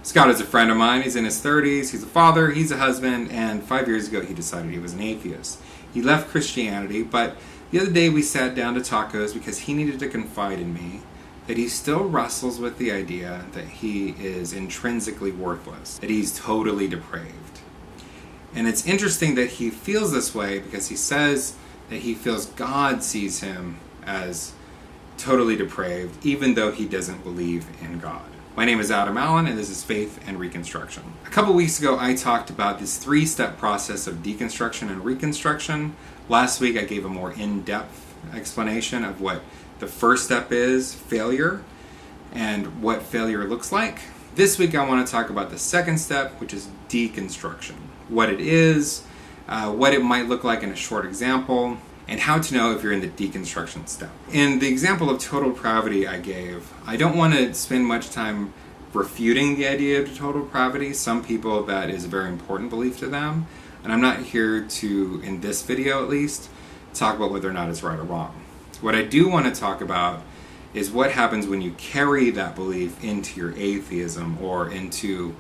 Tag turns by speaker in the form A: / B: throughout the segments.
A: Scott is a friend of mine. He's in his 30s, he's a father, he's a husband, and 5 years ago he decided he was an atheist. He left Christianity, but the other day we sat down to tacos because he needed to confide in me that he still wrestles with the idea that he is intrinsically worthless, that he's totally depraved. And it's interesting that he feels this way because he says that he feels God sees him as totally depraved, even though he doesn't believe in God. My name is Adam Allen, and this is Faith and Reconstruction. A couple weeks ago, I talked about this three-step process of deconstruction and reconstruction. Last week, I gave a more in-depth explanation of what the first step is, failure, and what failure looks like. This week, I want to talk about the second step, which is deconstruction. What it is, what it might look like in a short example, and how to know if you're in the deconstruction step. In the example of total depravity I gave, I don't want to spend much time refuting the idea of total depravity. Some people, that is a very important belief to them, and I'm not here to, in this video at least, talk about whether or not it's right or wrong. What I do want to talk about is what happens when you carry that belief into your atheism or into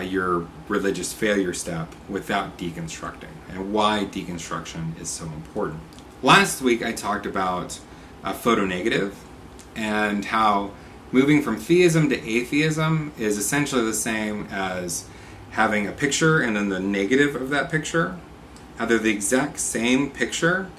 A: your religious failure step without deconstructing, and why deconstruction is so important. Last week I talked about photonegative and how moving from theism to atheism is essentially the same as having a picture and then the negative of that picture. How they're the exact same picture,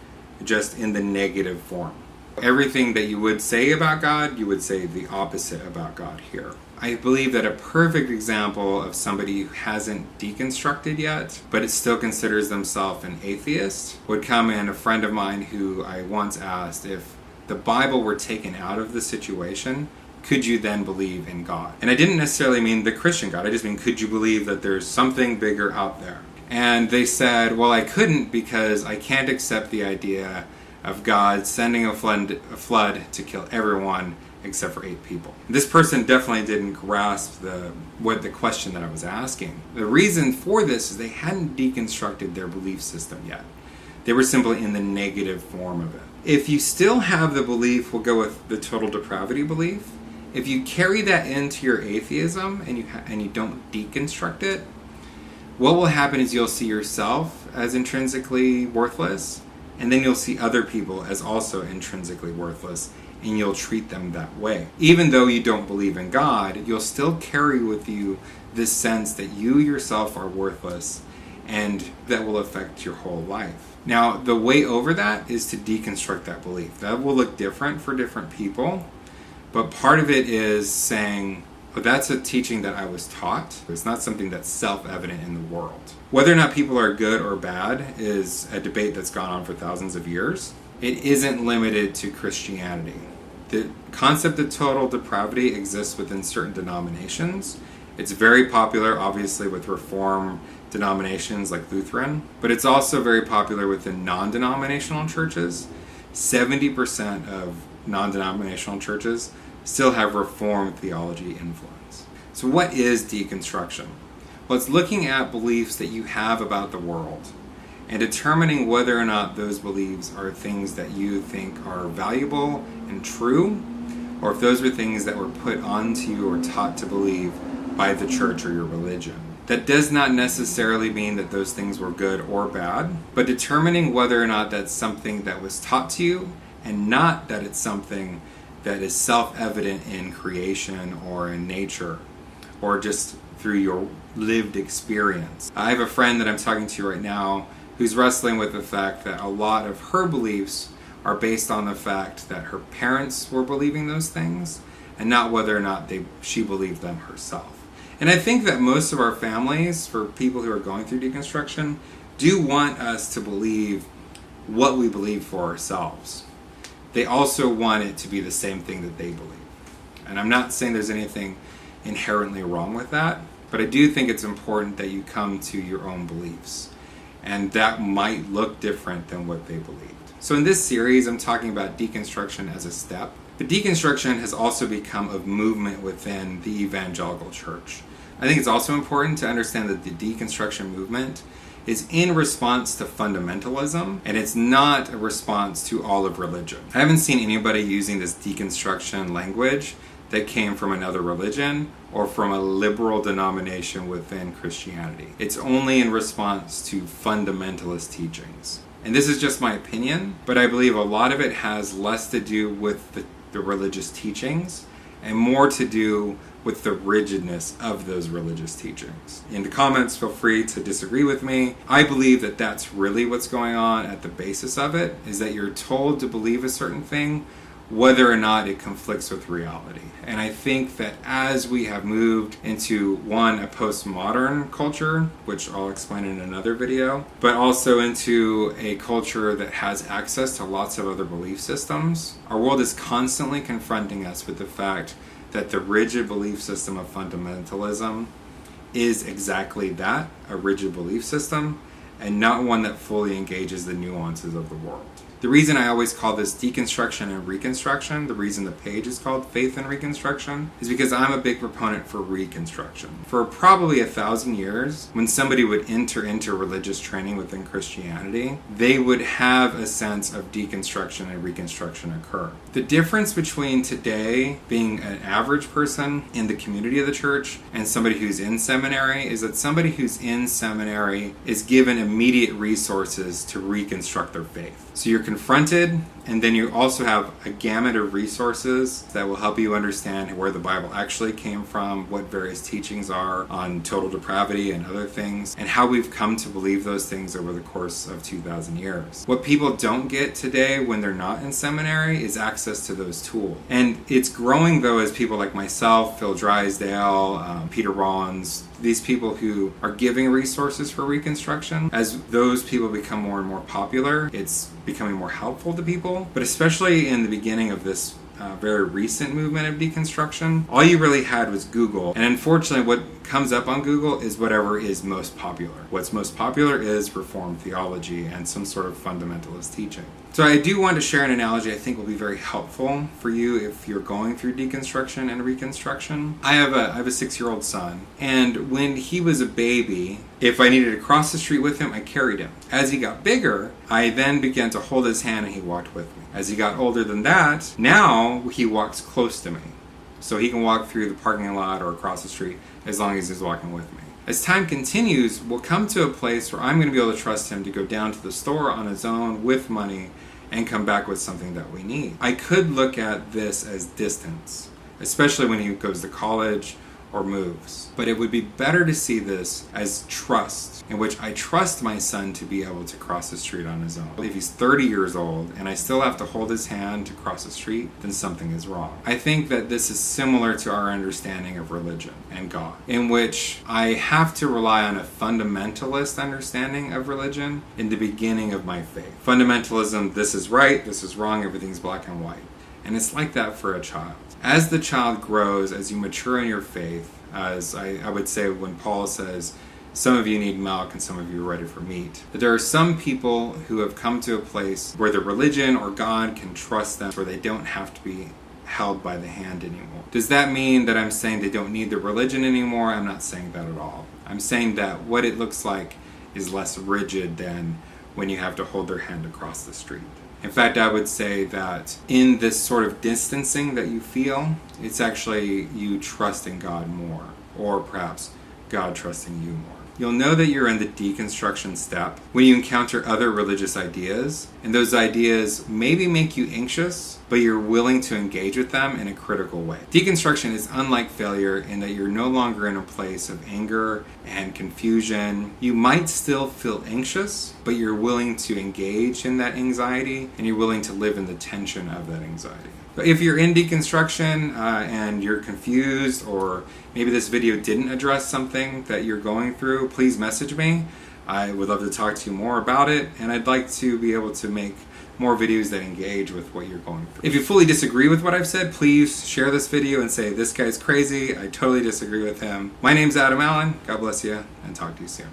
A: just in the negative form. Everything that you would say about God, you would say the opposite about God here. I believe that a perfect example of somebody who hasn't deconstructed yet, but it still considers themselves an atheist, would come in a friend of mine who I once asked, if the Bible were taken out of the situation, could you then believe in God? And I didn't necessarily mean the Christian God, I just mean, could you believe that there's something bigger out there? And they said, well, I couldn't because I can't accept the idea of God sending a flood to kill everyone except for 8 people. This person definitely didn't grasp the question that I was asking. The reason for this is they hadn't deconstructed their belief system yet. They were simply in the negative form of it. If you still have the belief, we'll go with the total depravity belief, if you carry that into your atheism and you don't deconstruct it, what will happen is you'll see yourself as intrinsically worthless, and then you'll see other people as also intrinsically worthless, and you'll treat them that way. Even though you don't believe in God, you'll still carry with you this sense that you yourself are worthless, and that will affect your whole life. Now, the way over that is to deconstruct that belief. That will look different for different people, but part of it is saying, well, that's a teaching that I was taught. It's not something that's self-evident in the world. Whether or not people are good or bad is a debate that's gone on for thousands of years. It isn't limited to Christianity. The concept of total depravity exists within certain denominations. It's very popular, obviously, with Reform denominations like Lutheran, but it's also very popular within non-denominational churches. 70% of non-denominational churches still have Reformed theology influence. So what is deconstruction? Well, it's looking at beliefs that you have about the world and determining whether or not those beliefs are things that you think are valuable and true, or if those were things that were put onto you or taught to believe by the church or your religion. That does not necessarily mean that those things were good or bad, but determining whether or not that's something that was taught to you and not that it's something that is self-evident in creation or in nature or just through your lived experience. I have a friend that I'm talking to right now who's wrestling with the fact that a lot of her beliefs are based on the fact that her parents were believing those things and not whether or not she believed them herself. And I think that most of our families, for people who are going through deconstruction, do want us to believe what we believe for ourselves. They also want it to be the same thing that they believe. And I'm not saying there's anything inherently wrong with that, but I do think it's important that you come to your own beliefs. And that might look different than what they believed. So in this series, I'm talking about deconstruction as a step. But deconstruction has also become a movement within the evangelical church. I think it's also important to understand that the deconstruction movement is in response to fundamentalism, and it's not a response to all of religion. I haven't seen anybody using this deconstruction language that came from another religion or from a liberal denomination within Christianity. It's only in response to fundamentalist teachings. And this is just my opinion, but I believe a lot of it has less to do with the religious teachings and more to do with the rigidness of those religious teachings. In the comments, feel free to disagree with me. I believe that that's really what's going on at the basis of it, is that you're told to believe a certain thing, whether or not it conflicts with reality. And I think that as we have moved into, one, a postmodern culture, which I'll explain in another video, but also into a culture that has access to lots of other belief systems, our world is constantly confronting us with the fact that the rigid belief system of fundamentalism is exactly that, a rigid belief system, and not one that fully engages the nuances of the world. The reason I always call this deconstruction and reconstruction, the reason the page is called Faith and Reconstruction, is because I'm a big proponent for reconstruction. For probably 1,000 years, when somebody would enter into religious training within Christianity, they would have a sense of deconstruction and reconstruction occur. The difference between today being an average person in the community of the church and somebody who's in seminary is that somebody who's in seminary is given immediate resources to reconstruct their faith. So you're confronted, and then you also have a gamut of resources that will help you understand where the Bible actually came from, what various teachings are on total depravity and other things, and how we've come to believe those things over the course of 2,000 years. What people don't get today when they're not in seminary is access to those tools. And it's growing, though, as people like myself, Phil Drysdale, Peter Rollins, these people who are giving resources for Reconstruction, as those people become more and more popular, it's becoming more helpful to people. But especially in the beginning of this very recent movement of deconstruction, all you really had was Google. And unfortunately, what comes up on Google is whatever is most popular. What's most popular is Reformed theology and some sort of fundamentalist teaching. So I do want to share an analogy I think will be very helpful for you if you're going through deconstruction and reconstruction. I have a 6-year-old son, and when he was a baby, if I needed to cross the street with him, I carried him. As he got bigger, I then began to hold his hand and he walked with me. As he got older than that, now he walks close to me. So he can walk through the parking lot or across the street as long as he's walking with me. As time continues, we'll come to a place where I'm going to be able to trust him to go down to the store on his own with money and come back with something that we need. I could look at this as distance, especially when he goes to college or moves. But it would be better to see this as trust, in which I trust my son to be able to cross the street on his own. If he's 30 years old and I still have to hold his hand to cross the street, then something is wrong. I think that this is similar to our understanding of religion and God, in which I have to rely on a fundamentalist understanding of religion in the beginning of my faith. Fundamentalism, this is right, this is wrong, everything's black and white. And it's like that for a child. As the child grows, as you mature in your faith, as I would say when Paul says, some of you need milk and some of you are ready for meat, that there are some people who have come to a place where the religion or God can trust them, where they don't have to be held by the hand anymore. Does that mean that I'm saying they don't need the religion anymore? I'm not saying that at all. I'm saying that what it looks like is less rigid than when you have to hold their hand across the street. In fact, I would say that in this sort of distancing that you feel, it's actually you trusting God more, or perhaps God trusting you more. You'll know that you're in the deconstruction step when you encounter other religious ideas, and those ideas maybe make you anxious, but you're willing to engage with them in a critical way. Deconstruction is unlike failure in that you're no longer in a place of anger and confusion. You might still feel anxious, but you're willing to engage in that anxiety, and you're willing to live in the tension of that anxiety. But if you're in deconstruction and you're confused, or maybe this video didn't address something that you're going through, please message me. I would love to talk to you more about it, and I'd like to be able to make more videos that engage with what you're going through. If you fully disagree with what I've said, please share this video and say, this guy's crazy, I totally disagree with him. My name's Adam Allen, God bless you, and talk to you soon.